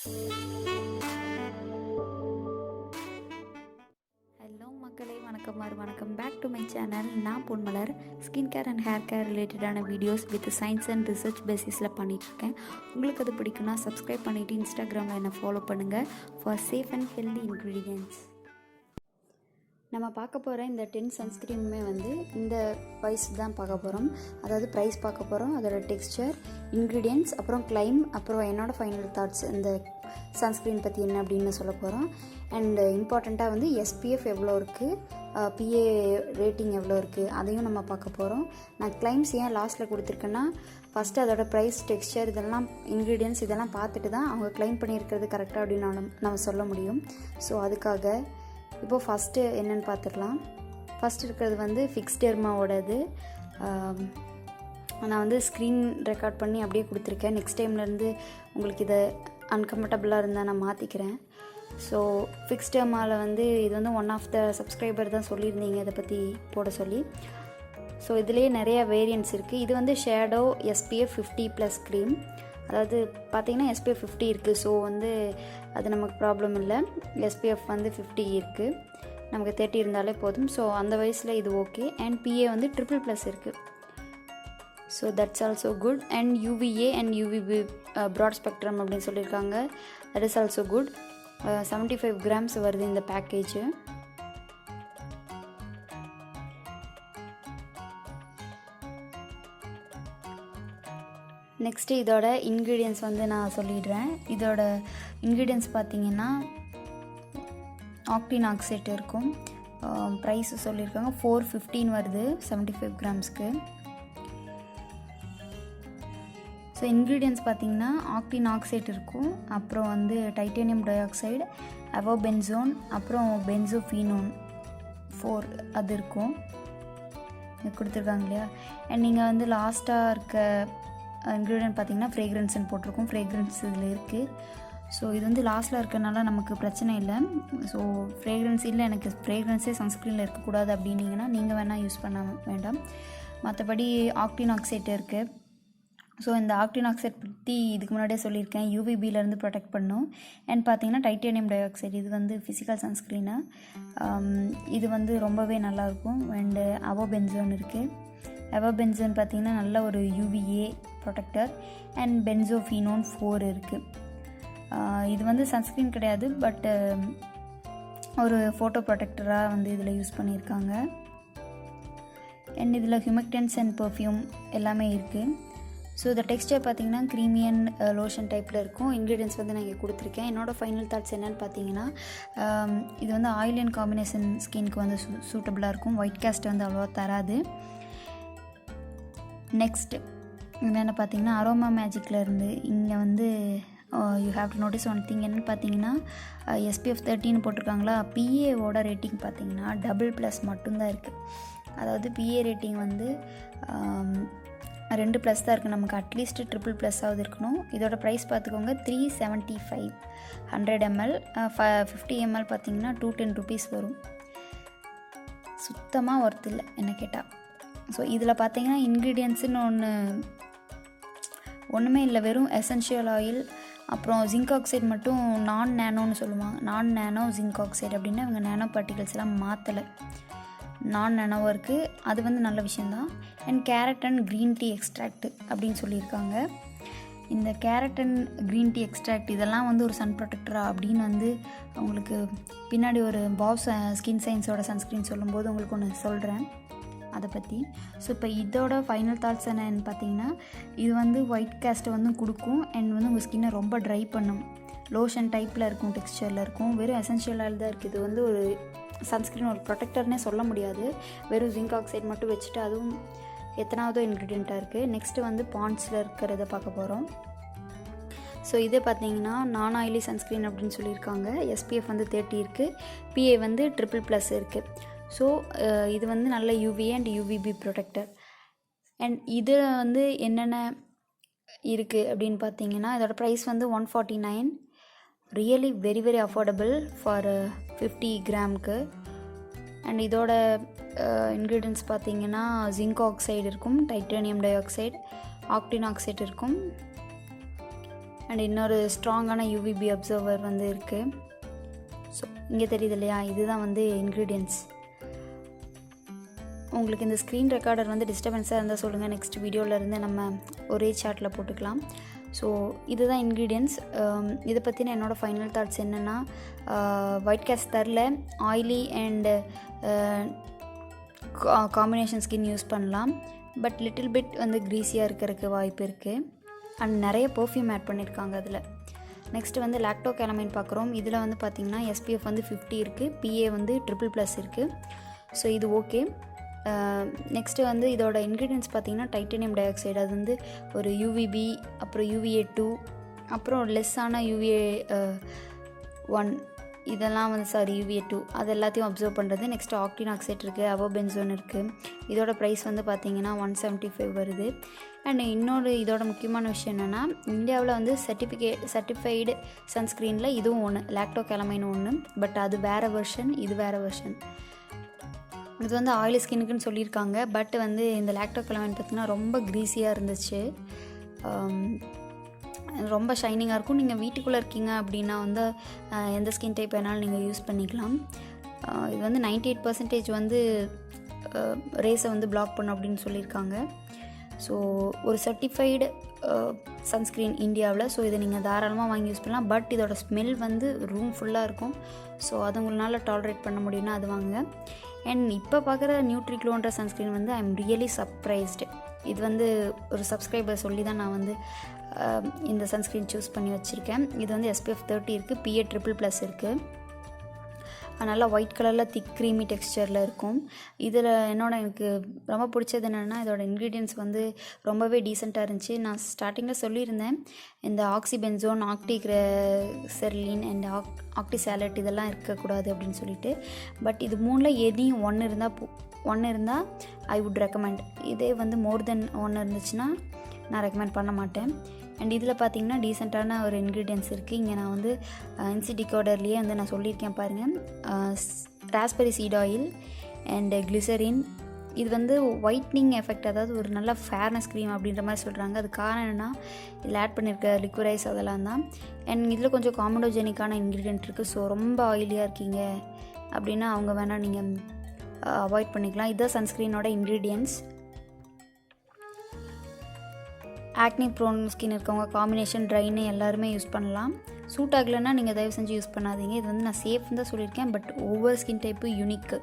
Hello மக்களே, வணக்கம் back to my channel. நான் Ponmalar. Skin care and hair care ரிலேட்டடான videos with science and research பேசிஸில் பண்ணிகிட்ருக்கேன். உங்களுக்கு அது பிடிக்குன்னா சப்ஸ்கிரைப் பண்ணிவிட்டு இன்ஸ்டாகிராமில் என்னை ஃபாலோ பண்ணுங்கள் for safe and healthy ingredients. நம்ம பார்க்க போகிற இந்த 10 சன்ஸ்க்ரீனுமே வந்து இந்த ப்ரைஸ் தான் பார்க்க போகிறோம். அதாவது ப்ரைஸ் பார்க்க போகிறோம், அதோட டெக்ஸ்சர், இன்க்ரீடியன்ட்ஸ், அப்புறம் கிளைம், அப்புறம் என்னோடய ஃபைனல் தாட்ஸ் இந்த சன்ஸ்க்ரீன் பற்றி என்ன அப்படின்னு சொல்ல போகிறோம். அண்ட் இம்பார்ட்டண்ட்டாக வந்து SPF எவ்வளோ இருக்குது, PA ரேட்டிங் எவ்வளோ இருக்குது, அதையும் நம்ம பார்க்க போகிறோம். நான் கிளைம்ஸ் ஏன் லாஸ்ட்டில் கொடுத்துருக்கேன்னா, ஃபஸ்ட்டு அதோட ப்ரைஸ், டெக்ஸ்சர், இதெல்லாம் இன்க்ரீடியன்ட்ஸ் இதெல்லாம் பார்த்துட்டு தான் அவங்க கிளைம் பண்ணியிருக்கிறது கரெக்டாக அப்படின்னு நம்ம சொல்ல முடியும். ஸோ அதுக்காக இப்போது ஃபஸ்ட்டு என்னென்னு பார்த்துக்கலாம். ஃபஸ்ட் இருக்கிறது வந்து ஃபிக்ஸ்டெர்மாவோடது. நான் வந்து ஸ்க்ரீன் ரெக்கார்ட் பண்ணி அப்படியே கொடுத்துருக்கேன். நெக்ஸ்ட் டைம்லேருந்து உங்களுக்கு இதை அன்கம்ஃபர்டபுளாக இருந்தால் நான் மாற்றிக்கிறேன். ஸோ ஃபிக்ஸ்டெர்மாவில் வந்து இது வந்து ஒன் ஆஃப் த சப்ஸ்கிரைபர் தான் சொல்லியிருந்தீங்க இதை பற்றி போட சொல்லி. ஸோ இதுலேயே நிறையா வேரியன்ட்ஸ் இருக்குது. இது வந்து ஷேடோ SPF 50+ க்ரீம். அதாவது பார்த்திங்கன்னா SPF 50 இருக்குது. ஸோ வந்து அது நமக்கு ப்ராப்ளம் இல்லை. SPF வந்து 50 இருக்குது, நமக்கு 30 இருந்தாலே போதும். ஸோ அந்த வயசில் இது ஓகே. அண்ட் PA வந்து ++ இருக்குது. So that's also good. And UVA and UVB broad spectrum அப்படின்னு சொல்லியிருக்காங்க. That is also good. 75 grams வருது இந்த பேக்கேஜு. நெக்ஸ்ட்டு இதோட இன்க்ரீடியன்ட்ஸ் வந்து நான் சொல்லிடுறேன். இதோட இன்க்ரீடியன்ட்ஸ் பார்த்திங்கன்னா ஆக்டினாக்சேட் இருக்கும். ப்ரைஸு சொல்லியிருக்காங்க 415 வருது 75 கிராம்ஸ்க்கு. ஸோ இன்க்ரீடியன்ட்ஸ் பார்த்திங்கன்னா ஆக்டினாக்சேட் இருக்கும், அப்புறம் வந்து டைட்டேனியம் டை ஆக்சைடு, அவோபென்சோன், அப்புறம் பென்சோஃபீனோன் 4 அது இருக்கும் கொடுத்துருக்காங்க இல்லையா. அண்ட் நீங்கள் வந்து லாஸ்ட்டாக இருக்க இன்க்ரீடியன்ட் பார்த்திங்கன்னா ஃப்ரேக்ரன்ஸ்ன்னு போட்டிருக்கோம். ஃப்ரேக்ரன்ஸ் இதில் இருக்குது. ஸோ இது வந்து லாஸ்ட்டில் இருக்கிறனால நமக்கு பிரச்சனை இல்லை. ஸோ ஃப்ரேக்ரன்ஸ் இல்லை, எனக்கு ஃப்ரேக்ரன்ஸே சன்ஸ்க்ரீனில் இருக்கக்கூடாது அப்படின்னீங்கன்னா நீங்கள் வேணால் யூஸ் பண்ண வேண்டாம். மற்றபடி ஆக்டினாக்சைட் இருக்குது. ஸோ இந்த ஆக்டினாக்சைட் பற்றி இதுக்கு முன்னாடியே சொல்லியிருக்கேன். UVBலேருந்து ப்ரொடெக்ட் பண்ணும். அண்ட் பார்த்திங்கன்னா டைட்டேனியம் டை ஆக்சைடு இது வந்து ஃபிசிக்கல் சன்ஸ்க்ரீனு. இது வந்து ரொம்பவே நல்லாயிருக்கும். அண்டு அவோபென்சோன் இருக்குது. அவோபென்சோன் பார்த்திங்கன்னா நல்ல ஒரு UVA ப்ரொடெக்டர். அண்ட் பென்சோஃபீனோன் 4 இருக்குது. இது வந்து சன்ஸ்க்ரீன் கிடையாது, பட் ஒரு ஃபோட்டோ ப்ரொடெக்டராக வந்து இதில் யூஸ் பண்ணியிருக்காங்க. அண்ட் இதில் ஹியூமெக்டன்ஸ் அண்ட் பர்ஃப்யூம் எல்லாமே இருக்குது. ஸோ இந்த டெக்ஸ்டர் பார்த்திங்கன்னா க்ரீமி அண்ட் லோஷன் டைப்பில் இருக்கும். இன்க்ரீடியன்ட்ஸ் வந்து நான் இங்கே கொடுத்துருக்கேன். என்னோடய ஃபைனல் தாட்ஸ் என்னென்னு பார்த்தீங்கன்னா, இது வந்து ஆயில் அண்ட் காம்பினேஷன் ஸ்கின்க்கு வந்து சூட்டபுளாக இருக்கும். ஒயிட் காஸ்ட் வந்து அவ்வளோவா தராது. நெக்ஸ்ட்டு என்னென்னு பார்த்தீங்கன்னா, அரோமா மேஜிக்கில் இருந்து இங்கே வந்து you have to notice one thing. என்னென்னு பார்த்தீங்கன்னா SPF 30 போட்டிருக்காங்களா. PAவோட ரேட்டிங் பார்த்தீங்கன்னா ++ மட்டும்தான் இருக்குது. அதாவது PA ரேட்டிங் வந்து 2+ தான் இருக்குது. நமக்கு அட்லீஸ்ட் ++ இருக்கணும். இதோட ப்ரைஸ் பார்த்துக்கோங்க 375 100 ml. 50 ml பார்த்தீங்கன்னா 210 rupees வரும். சுத்தமாக ஒர்த் இல்லை என்ன கேட்டால். ஸோ இதில் பார்த்தீங்கன்னா இன்க்ரீடியன்ட்ஸுன்னு ஒன்றுமே இல்லை. வெறும் எசென்ஷியல் ஆயில், அப்புறம் ஜிங்க் ஆக்சைடு மட்டும் நான் நேனோன்னு சொல்லுவாங்க. நான் நேனோ ஜிங்க் ஆக்சைடு அப்படின்னா இவங்க நேனோ பார்ட்டிகல்ஸ் எல்லாம் மாற்றலை, நான் நேனோவாக இருக்குது. அது வந்து நல்ல விஷயந்தான். And carat and green tea extract அப்படின்னு சொல்லியிருக்காங்க. இந்த carat and green tea extract இதெல்லாம் வந்து ஒரு சன் ப்ரொடெக்டரா அப்படின்னு வந்து உங்களுக்கு பின்னாடி ஒரு பாப்ஸ் ஸ்கின் சயின்ஸோட சன்ஸ்க்ரீன் சொல்லும்போது உங்களுக்கு ஒன்று சொல்கிறேன் அதை பற்றி. ஸோ இப்போ இதோட ஃபைனல் தாட்ஸ் என்னன்னு பார்த்தீங்கன்னா, இது வந்து ஒயிட் காஸ்ட்டை வந்து கொடுக்கும். அண்ட் வந்து உங்கள் ஸ்கின்னை ரொம்ப ட்ரை பண்ணும். லோஷன் டைப்பில் இருக்கும், டெக்ஸ்சரில் இருக்கும். வெறும் எசென்ஷியல் ஆயில் தான் இருக்குது. இது வந்து ஒரு சன்ஸ்க்ரீன், ஒரு ப்ரொடெக்டர்னே சொல்ல முடியாது. வெறும் ஜிங்க் ஆக்சைடு மட்டும் வச்சுட்டு, அதுவும் எத்தனாவதோ இன்க்ரீடியண்ட்டாக இருக்குது. நெக்ஸ்ட்டு வந்து பாண்ட்ஸில் இருக்கிறத பார்க்க போகிறோம். ஸோ இதே பார்த்தீங்கன்னா நான் ஆயிலி சன்ஸ்க்ரீன் அப்படின்னு சொல்லியிருக்காங்க. SPF வந்து 30 இருக்குது. PA வந்து ++ இருக்குது. ஸோ இது வந்து நல்ல UVA and UVB protector. And இது வந்து என்னென்ன இருக்குது அப்படின்னு பார்த்தீங்கன்னா, இதோட ப்ரைஸ் வந்து 149. ரியலி வெரி அஃபோர்டபுள் ஃபார் 50 கிராமுக்கு. அண்ட் இதோட இன்க்ரீடியன்ட்ஸ் பார்த்தீங்கன்னா ஜிங்க் ஆக்சைடு இருக்கும், titanium di oxide, actin oxide இருக்கும், அண்ட் இன்னொரு ஸ்ட்ராங்கான யூவிபி அப்சர்வர் வந்து இருக்குது. ஸோ இங்கே தெரியுது இல்லையா, இதுதான் வந்து இன்க்ரீடியன்ட்ஸ். உங்களுக்கு இந்த ஸ்க்ரீன் ரெக்கார்டர் வந்து டிஸ்டர்பன்ஸாக இருந்தால் சொல்லுங்கள், நெக்ஸ்ட் வீடியோவிலேருந்து நம்ம ஒரே சார்ட்டில் போட்டுக்கலாம். ஸோ இதுதான் இன்க்ரீடியன்ட்ஸ். இதை பற்றின என்னோடய ஃபைனல் தாட்ஸ் என்னென்னா, ஒயிட் கேஸ்ட் தரல, oily and combination skin use பண்ணலாம். பட் லிட்டில் பிட் வந்து க்ரீஸியாக இருக்கிறதுக்கு வாய்ப்பு இருக்குது. அண்ட் நிறைய பர்ஃப்யூம் ஆட் பண்ணியிருக்காங்க அதில். நெக்ஸ்ட்டு வந்து லாக்டோ கேலமைன் பார்க்குறோம். இதில் வந்து பார்த்திங்கன்னா SPF வந்து 50 இருக்குது, PA வந்து ++ இருக்குது. ஸோ இது ஓகே. நெக்ஸ்ட்டு வந்து இதோட இன்க்ரீடியன்ட்ஸ் பார்த்திங்கன்னா டைட்டேனியம் டை ஆக்சைடு, அது வந்து ஒரு UVB, அப்புறம் UVA2, அப்புறம் லெஸ்ஸான UVA1, இதெல்லாம் வந்து UVA2 அது எல்லாத்தையும் அப்சர்வ் பண்ணுறது. நெக்ஸ்ட்டு ஆக்டின் ஆக்சைட் இருக்குது, அவபென்சோன் இருக்குது. இதோட ப்ரைஸ் வந்து பார்த்திங்கன்னா 175 வருது. அண்ட் இன்னொரு இதோட முக்கியமான விஷயம் என்னென்னா, இந்தியாவில் வந்து சர்டிஃபைடு சன்ஸ்க்ரீனில் இதுவும் ஒன்று, லாக்டோ கேலமைன் ஒன்று. பட் அது வேறு வெர்ஷன், இது வேறு வெர்ஷன். இது வந்து ஆயிலி ஸ்கின்னுக்குன்னு சொல்லியிருக்காங்க. பட் வந்து இந்த லாக்டோ கேலமைன் பார்த்திங்கன்னா ரொம்ப க்ரீஸியாக இருந்துச்சு, ரொம்ப ஷைனிங்காக இருக்கும். நீங்கள் வீட்டுக்குள்ளே இருக்கீங்க அப்படின்னா வந்து எந்த ஸ்கின் டைப் வேணாலும் நீங்கள் யூஸ் பண்ணிக்கலாம். இது வந்து 98% வந்து ரேஸை வந்து பிளாக் பண்ணும் அப்படின்னு சொல்லியிருக்காங்க. ஸோ ஒரு சர்டிஃபைடு சன்ஸ்க்ரீன் இந்தியாவில். ஸோ இதை நீங்கள் தாராளமாக வாங்கி யூஸ் பண்ணலாம். பட் இதோட ஸ்மெல் வந்து ரூம் ஃபுல்லாக இருக்கும். ஸோ அது உங்களால் டாலரேட் பண்ண முடியும்னா அது வாங்க. அண்ட் இப்போ பார்க்குற நியூட்ரிக்ளோன்ற சன்ஸ்க்ரீன் வந்து ஐ எம் ரியலி சர்ப்ரைஸ்டு. இது வந்து ஒரு சப்ஸ்கிரைபர் சொல்லி தான் நான் வந்து இந்த சன்ஸ்க்ரீன் சூஸ் பண்ணி வச்சுருக்கேன். இது வந்து SPF 30 இருக்குது, PA ++ இருக்குது. நல்லா ஒயிட் கலரில் திக் க்ரீமி டெக்ஸ்சரில் இருக்கும். இதில் எனக்கு ரொம்ப பிடிச்சது என்னென்னா, இதோட இன்க்ரீடியன்ட்ஸ் வந்து ரொம்பவே டீசெண்டாக இருந்துச்சு. நான் ஸ்டார்டிங்கில் சொல்லியிருந்தேன், இந்த ஆக்சிபென்சோன், ஆக்டிகிரசெர்லின் அண்ட் ஆக்டிசாலட் இதெல்லாம் இருக்கக்கூடாது அப்படின்னு சொல்லிட்டு. பட் இது 3ல் எதையும் ஒன்று இருந்தால் ஐ வுட் ரெக்கமெண்ட். இதே வந்து மோர் தென் 1 இருந்துச்சுன்னா நான் ரெக்கமெண்ட் பண்ண மாட்டேன். அண்ட் இதில் பார்த்திங்கன்னா டீசெண்டான ஒரு இன்க்ரீடியன்ட்ஸ் இருக்குது. இங்கே நான் வந்து NC டிகோடர்லேயே வந்து நான் சொல்லியிருக்கேன் பாருங்கள், raspberry seed oil and glycerin. இது வந்து ஒயிட்னிங் எஃபெக்ட், அதாவது ஒரு நல்ல ஃபேர்னஸ் க்ரீம் அப்படின்ற மாதிரி சொல்கிறாங்க. அது காரணம் என்னென்னா, இதில் ஆட் பண்ணியிருக்க லிக்விரைஸ் அதெல்லாம் தான். அண்ட் இதில் கொஞ்சம் காமடோஜெனிக்கான இன்க்ரீடியன்ட் இருக்குது. ஸோ ரொம்ப ஆயிலியாக இருக்கீங்க அப்படின்னா அவங்க வேணால் நீங்கள் அவாய்ட் பண்ணிக்கலாம். இதுதான் சன்ஸ்க்ரீனோட இன்க்ரீடியன்ட்ஸ். ஆக்னி ப்ரோன் ஸ்கின் இருக்கவங்க காம்பினேஷன் ட்ரைன்னு எல்லாருமே யூஸ் பண்ணலாம். சூட் ஆகலைன்னா நீங்கள் தயவு செஞ்சு யூஸ் பண்ணாதீங்க. இது வந்து நான் சேஃப்னு தான் சொல்லியிருக்கேன். பட் ஒவ்வொரு ஸ்கின் டைப்பு யூனிக்கு,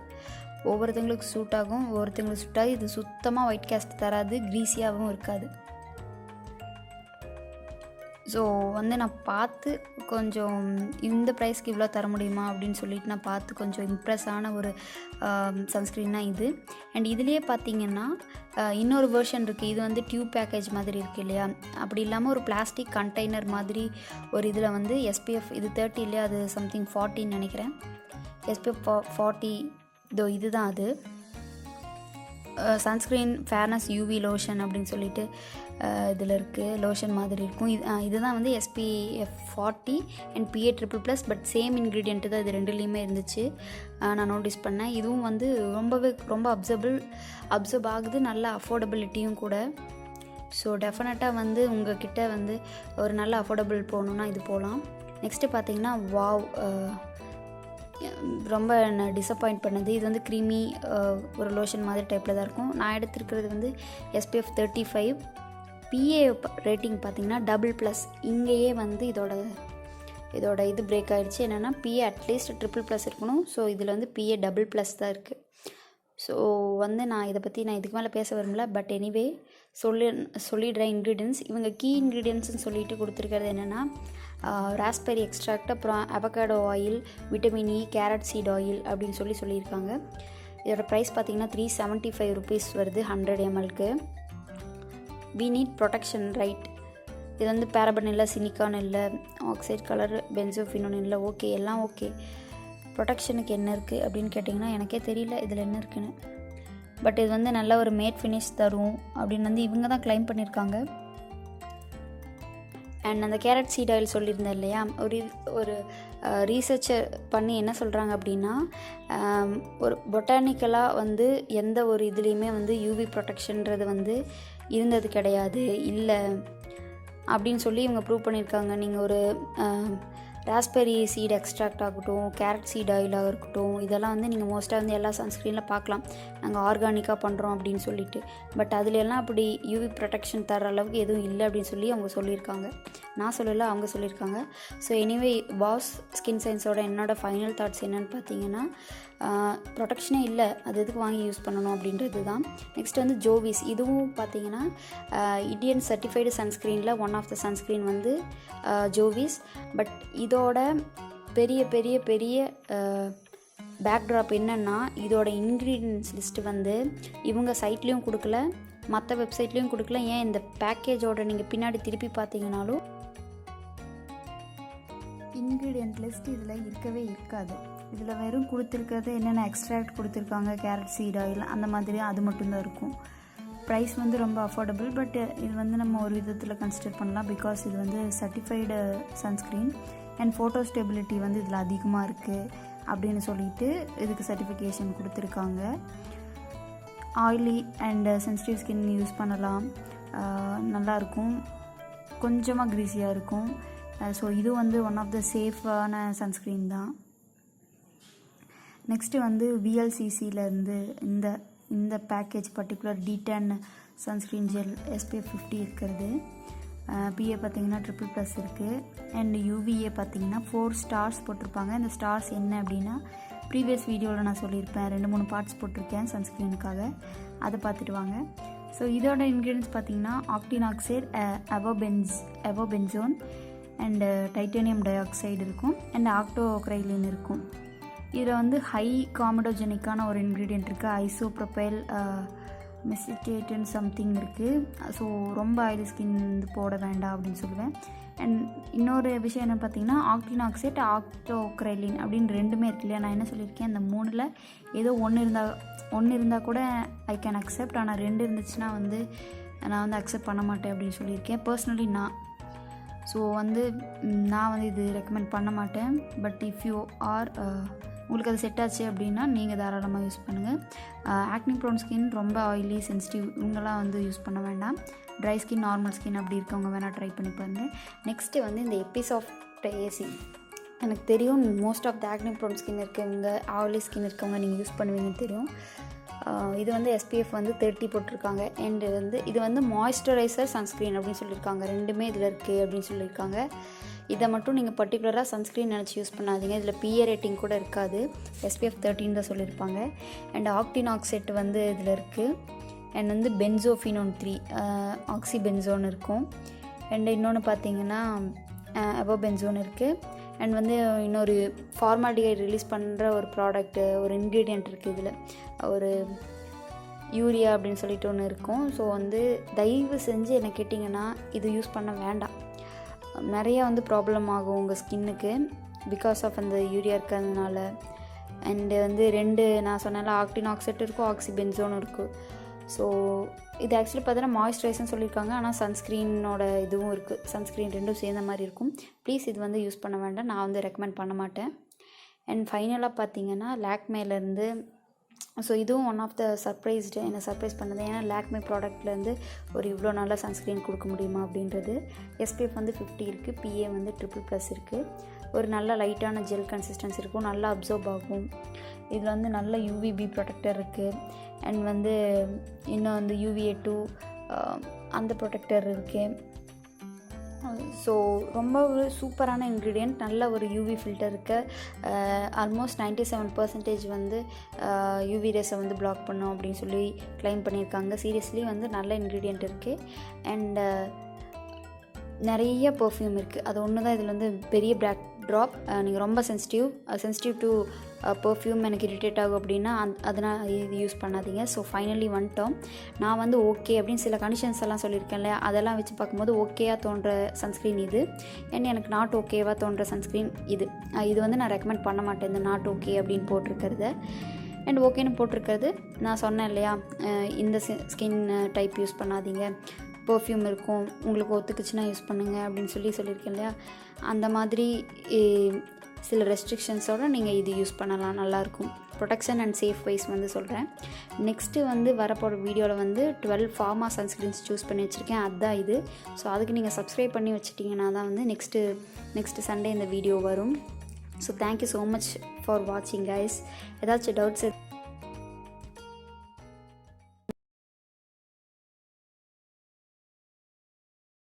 ஒவ்வொருத்தங்களுக்கு சூட் ஆகும், ஒவ்வொருத்தங்களுக்கு சூட் ஆகும். இது சுத்தமாக ஒயிட் கேஸ்ட் தராது, க்ரீஸியாகவும் இருக்காது. ஸோ வந்து நான் பார்த்து கொஞ்சம் இந்த ப்ரைஸ்க்கு இவ்வளோ தர முடியுமா அப்படின்னு சொல்லிட்டு நான் பார்த்து கொஞ்சம் இம்ப்ரெஸ் ஆன ஒரு சன்ஸ்க்ரீனாக இது. அண்ட் இதுலேயே பார்த்திங்கன்னா இன்னொரு வெர்ஷன் இருக்குது. இது வந்து டியூப் பேக்கேஜ் மாதிரி இருக்குது இல்லையா, அப்படி இல்லாமல் ஒரு பிளாஸ்டிக் கண்டெய்னர் மாதிரி ஒரு இதில் வந்து SPF இது 30 இல்லையா, அது சம்திங் 40 நினைக்கிறேன். SPF 40 இதோ இதுதான் அது. சன்ஸ்க்ரீன் ஃபேர்னஸ் UV லோஷன் அப்படின்னு சொல்லிட்டு இதில் இருக்குது, லோஷன் மாதிரி இருக்கும். இதுதான் வந்து SPF 40 and PA ++. But same ingredient தான் இது ரெண்டுலேயுமே இருந்துச்சு, நான் நோட்டீஸ் பண்ணேன். இதுவும் வந்து ரொம்ப அப்சர்வ் ஆகுது, நல்ல அஃபோர்டபிலிட்டியும் கூட. ஸோ டெஃபினட்டாக வந்து உங்கள்கிட்ட வந்து ஒரு நல்ல அஃபோர்டபுள் போகணுன்னா இது போகலாம். நெக்ஸ்ட்டு பார்த்திங்கன்னா வாவ், ரொம்ப டிசப்பாயிண்ட் பண்ணது. இது வந்து க்ரீமி ஒரு லோஷன் மாதிரி டைப்பில் தான் இருக்கும். நான் எடுத்துருக்கிறது வந்து SPF 35. PA ரேட்டிங் பார்த்திங்கன்னா ++. இங்கேயே வந்து இதோட இது பிரேக் ஆகிடுச்சு. என்னென்னா PA அட்லீஸ்ட் ++ இருக்கணும். ஸோ இதில் வந்து PA ++ தான் இருக்குது. ஸோ வந்து நான் இதை பற்றி இதுக்கு மேலே பேச விரும்பல. பட் எனிவே சொல்லிடுறேன் இன்க்ரீடியன்ட்ஸ். இவங்க கீ இன்க்ரீடியன்ட்ஸ்னு சொல்லிட்டு கொடுத்துருக்கிறது என்னென்னா, ராஸ்பெரி எக்ஸ்ட்ராக்ட், அப்புறம் avocado oil, vitamin E, carrot seed oil அப்படின்னு சொல்லியிருக்காங்க. இதோட ப்ரைஸ் பார்த்திங்கன்னா 375 rupees வருது 100 mlக்கு. We need protection right. இது வந்து பேரபன் இல்லை, சிலிக்கான் இல்லை, ஆக்சைட் கலர், பென்சோஃபினோன் இல்லை. ஓகே, எல்லாம் ஓகே. ப்ரொடெக்ஷனுக்கு என்ன இருக்குது அப்படின்னு கேட்டிங்கன்னா எனக்கே தெரியல இதில் என்ன இருக்குன்னு. பட் இது வந்து நல்ல ஒரு மேட் ஃபினிஷ் தரும் அப்படின்னு வந்து இவங்க தான் கிளைம் பண்ணியிருக்காங்க. அண்ட் அந்த கேரட் சீட் ஆயில் சொல்லியிருந்தேன் இல்லையா, ஒரு ரீசர்ச்சர் பண்ணி என்ன சொல்கிறாங்க அப்படின்னா, ஒரு பொட்டானிக்கலாக வந்து எந்த ஒரு இதுலேயுமே வந்து UV ப்ரொடெக்ஷன்றது வந்து இருந்தது கிடையாது. இல்லை அப்படின்னு சொல்லி இவங்க ப்ரூவ் பண்ணியிருக்காங்க. நீங்கள் ஒரு ராஸ்பெரி சீட் எக்ஸ்ட்ராக்ட் ஆகட்டும், கேரட் சீட் ஆயிலாக இருக்கட்டும், இதெல்லாம் வந்து நீங்கள் மோஸ்ட்டாக வந்து எல்லா சன்ஸ்க்ரீனில் பார்க்கலாம், நாங்கள் ஆர்கானிக்காக பண்ணுறோம் அப்படின்னு சொல்லிட்டு. பட் அதில் எல்லாம் அப்படி யூவி ப்ரொடெக்ஷன் தர அளவுக்கு எதுவும் இல்லை அப்படின்னு சொல்லி அவங்க சொல்லியிருக்காங்க. நான் சொல்லலை, அவங்க சொல்லியிருக்காங்க. ஸோ எனிவே பாஸ் ஸ்கின் சயின்ஸோட என்னோடய ஃபைனல் தாட்ஸ் என்னென்னு பார்த்தீங்கன்னா, ப்ரொடெக்ஷனே இல்லை, அது எதுக்கு வாங்கி யூஸ் பண்ணணும் அப்படின்றது தான். நெக்ஸ்ட் வந்து ஜோவிஸ், இதுவும் பார்த்தீங்கன்னா இந்தியன் சர்டிஃபைடு சன்ஸ்க்ரீனில் ஒன் ஆஃப் த சன்ஸ்க்ரீன் வந்து ஜோவிஸ். பட் இதோட பெரிய பெரிய பெரிய பேக்ட்ராப் என்னென்னா, இதோட இன்க்ரீடியன்ஸ் லிஸ்ட்டு வந்து இவங்க சைட்லேயும் கொடுக்கல, மற்ற வெப்சைட்லேயும் கொடுக்கல. ஏன் இந்த பேக்கேஜோட நீங்கள் பின்னாடி திருப்பி பார்த்தீங்கன்னாலும் இன்க்ரீடியன்ட் லிஸ்ட் இதில் இருக்கவே இருக்காது. இதில் வெறும் கொடுத்துருக்கிறது என்னென்ன எக்ஸ்ட்ராக்ட் கொடுத்துருக்காங்க, கேரட் சீட் ஆயில் அந்த மாதிரி அது மட்டும்தான் இருக்கும். ப்ரைஸ் வந்து ரொம்ப அஃபோர்டபுள். பட் இது வந்து நம்ம ஒரு விதத்தில் கன்சிடர் பண்ணலாம், பிகாஸ் இது வந்து certified sunscreen and photo stability வந்து இதில் அதிகமாக இருக்குது அப்படின்னு சொல்லிட்டு இதுக்கு சர்டிஃபிகேஷன் கொடுத்துருக்காங்க. Oily and sensitive skin use பண்ணலாம், நல்லாயிருக்கும், கொஞ்சமாக க்ரீஸியாக இருக்கும். ஸோ இது வந்து ஒன் ஆஃப் த சேஃபான சன்ஸ்க்ரீன் தான். நெக்ஸ்ட்டு வந்து விஎல்சிசியிலேருந்து இந்த package particular D10 sunscreen gel SPF 50 இருக்கிறது. PA பார்த்திங்கன்னா ++ இருக்குது. அண்ட் UVA பார்த்திங்கன்னா 4 ஸ்டார்ஸ் போட்டிருப்பாங்க. இந்த ஸ்டார்ஸ் என்ன அப்படின்னா, ப்ரீவியஸ் வீடியோவில் நான் சொல்லியிருப்பேன், 2-3 பார்ட்ஸ் போட்டிருக்கேன் சன்ஸ்க்ரீனுக்காக, அதை பார்த்துட்டு வாங்க. ஸோ இதோட இன்க்ரீடியன்ஸ் பார்த்திங்கன்னா octinoxate, avobenzone and titanium dioxide இருக்கும், அண்ட் ஆக்டோக்ரைலின் இருக்கும். இதில் வந்து ஹை காமடோஜெனிக்கான ஒரு இன்க்ரீடியன்ட் இருக்குது, ஐசோப்ரோபைல் மெசிடேட்டன் சம்திங் இருக்குது. ஸோ ரொம்ப ஆயிலி ஸ்கின் போட வேண்டாம் அப்படின்னு சொல்லுவேன். அண்ட் இன்னொரு விஷயம் என்ன பார்த்தீங்கன்னா, ஆக்டினாக்சைட், ஆக்டோக்ரைலின் அப்படின்னு ரெண்டுமே இருக்கு இல்லையா. நான் என்ன சொல்லியிருக்கேன், இந்த 3ல் ஏதோ ஒன்று இருந்தால் கூட ஐ கேன் அக்செப்ட், ஆனால் 2 இருந்துச்சுன்னா வந்து நான் வந்து அக்செப்ட் பண்ண மாட்டேன் அப்படின்னு சொல்லியிருக்கேன் பர்சனலி நான். ஸோ வந்து நான் வந்து இது ரெக்கமெண்ட் பண்ண மாட்டேன். பட் இஃப் யூ ஆர் உங்களுக்கு அது செட் ஆச்சு அப்படின்னா நீங்கள் தாராளமாக யூஸ் பண்ணுங்கள். ஆக்னி ப்ரோன் ஸ்கின், ரொம்ப ஆயிலி சென்சிட்டிவ் இவங்கெல்லாம் வந்து யூஸ் பண்ண வேண்டாம். ட்ரை ஸ்கின், நார்மல் ஸ்கின் அப்படி இருக்கவங்க வேணால் ட்ரை பண்ணி பாருங்கள். நெக்ஸ்ட்டு வந்து இந்த எபிசாஃப்ட் AC, எனக்கு தெரியும் most of the acne prone skin இருக்கவங்க, ஆயிலி ஸ்கின் இருக்கவங்க நீங்கள் யூஸ் பண்ணுவீங்கன்னு தெரியும். இது வந்து SPF வந்து 30 போட்டிருக்காங்க. அண்டு வந்து இது வந்து மாய்ஸ்சரைசர் சன்ஸ்க்ரீன் அப்படின்னு சொல்லியிருக்காங்க, ரெண்டுமே இதில் இருக்குது அப்படின்னு சொல்லியிருக்காங்க. இதை மட்டும் நீங்கள் பர்டிகுலராக சன்ஸ்க்ரீன் நினச்சி யூஸ் பண்ணாதீங்க, இதில் PA ரேட்டிங் கூட இருக்காது, SPF 13 தான் சொல்லியிருப்பாங்க. அண்ட் ஆக்டினாக்சைட் வந்து இதில் இருக்குது. அண்ட் வந்து பென்சோஃபினோன் 3 ஆக்சிபென்சோன் இருக்கும். அண்ட் இன்னொன்று பார்த்தீங்கன்னா அவோபென்சோன் இருக்குது. அண்ட் வந்து இன்னொரு ஃபார்மால்டிஹைட் ரிலீஸ் பண்ணுற ஒரு ப்ராடக்ட்டு, ஒரு இன்க்ரீடியண்ட் இருக்குது இதில், ஒரு யூரியா அப்படின்னு சொல்லிட்டு ஒன்று இருக்கும். ஸோ வந்து தயவு செஞ்சு என்ன கேட்டிங்கன்னா இது யூஸ் பண்ண வேண்டாம். நிறையா வந்து ப்ராப்ளம் ஆகும் உங்கள் ஸ்கின்னுக்கு பிகாஸ் ஆஃப் அந்த யூரியா இருக்கிறதுனால. அண்டு வந்து 2 நான் சொன்னால ஆக்டினாக்சைட் இருக்கும், ஆக்சிபென்சோனும் இருக்குது. ஸோ இது ஆக்சுவலி பார்த்தீங்கன்னா மாய்ஸ்சரைசர்னு சொல்லியிருக்காங்க, ஆனால் சன்ஸ்க்ரீனோட இதுவும் இருக்குது, சன்ஸ்க்ரீன் ரெண்டும் சேர்ந்த மாதிரி இருக்கும். ப்ளீஸ் இது வந்து யூஸ் பண்ண வேண்டாம், நான் வந்து ரெக்கமெண்ட் பண்ண மாட்டேன். அண்ட் ஃபைனலாக பார்த்தீங்கன்னா லாக்மேலேருந்து, ஸோ இதுவும் ஒன் ஆஃப் த சர்ப்ரைஸ்டு, என்னை சர்ப்ரைஸ் பண்ணது. ஏன்னா லாக்மே ப்ராடக்ட்லேருந்து ஒரு இவ்வளோ நல்ல சன்ஸ்க்ரீன் கொடுக்க முடியுமா அப்படின்றது. SPF வந்து 50 இருக்குது, PA வந்து ++ இருக்குது. ஒரு நல்ல லைட்டான ஜெல் கன்சிஸ்டன்சி இருக்கும், நல்லா அப்சர்வ் ஆகும். இதில் வந்து நல்ல UVB ப்ரொடெக்டர் இருக்குது. அண்ட் வந்து இன்னும் வந்து UVA 2 அந்த ப்ரொடெக்டர் இருக்குது. ஸோ ரொம்ப ஒரு சூப்பரான இன்க்ரீடியண்ட், நல்ல ஒரு UV ஃபில்டர் இருக்குது. ஆல்மோஸ்ட் 97% வந்து UV ரேஸை வந்து பிளாக் பண்ணோம் அப்படின்னு சொல்லி கிளைம் பண்ணியிருக்காங்க. சீரியஸ்லி வந்து நல்ல இன்க்ரீடியண்ட் இருக்குது. அண்ட் நிறைய பர்ஃப்யூம் இருக்குது, அது ஒன்று தான் இதில் வந்து பெரிய பேக் ட்ராப். நீங்கள் ரொம்ப சென்சிட்டிவ் டு பர்ஃப்யூம், எனக்கு இரிட்டேட் ஆகும் அப்படின்னா அதனால் இது யூஸ் பண்ணாதீங்க. ஸோ ஃபைனலி வந்துட்டோம். நான் வந்து ஓகே அப்படின்னு சில கண்டிஷன்ஸ் எல்லாம் சொல்லியிருக்கேன்ல, அதெல்லாம் வச்சு பார்க்கும்போது ஓகேயாக தோன்ற சன்ஸ்க்ரீன் இது. அண்ட் எனக்கு நாட் ஓகேவாக தோன்ற சன்ஸ்க்ரீன் இது வந்து நான் ரெக்கமெண்ட் பண்ண மாட்டேன், இந்த நாட் ஓகே அப்படின்னு போட்டிருக்கிறத. அண்ட் ஓகேன்னு போட்டிருக்கிறது நான் சொன்னேன் இல்லையா, இந்த ஸ்கின் டைப் யூஸ் பண்ணாதீங்க, பர்ஃப்யூம் இருக்கும், உங்களுக்கு ஒத்துக்குச்சுன்னா யூஸ் பண்ணுங்கள் அப்படின்னு சொல்லியிருக்கேன் இல்லையா. அந்த மாதிரி சில ரெஸ்ட்ரிக்ஷன்ஸோடு நீங்கள் இது யூஸ் பண்ணலாம், நல்லாயிருக்கும். ப்ரொடெக்ஷன் அண்ட் சேஃப் வைஸ் வந்து சொல்கிறேன். நெக்ஸ்ட்டு வந்து வரப்போகிற வீடியோவில் வந்து 12 ஃபார்மா சன்ஸ்க்ரீன்ஸ் சூஸ் பண்ணி வச்சுருக்கேன். அதுதான் இது. ஸோ அதுக்கு நீங்கள் சப்ஸ்கிரைப் பண்ணி வச்சுட்டிங்கன்னா தான் வந்து நெக்ஸ்ட்டு சண்டே இந்த வீடியோ வரும். So thank you so much for வாட்சிங் கைஸ். ஏதாச்சும் டவுட்ஸ்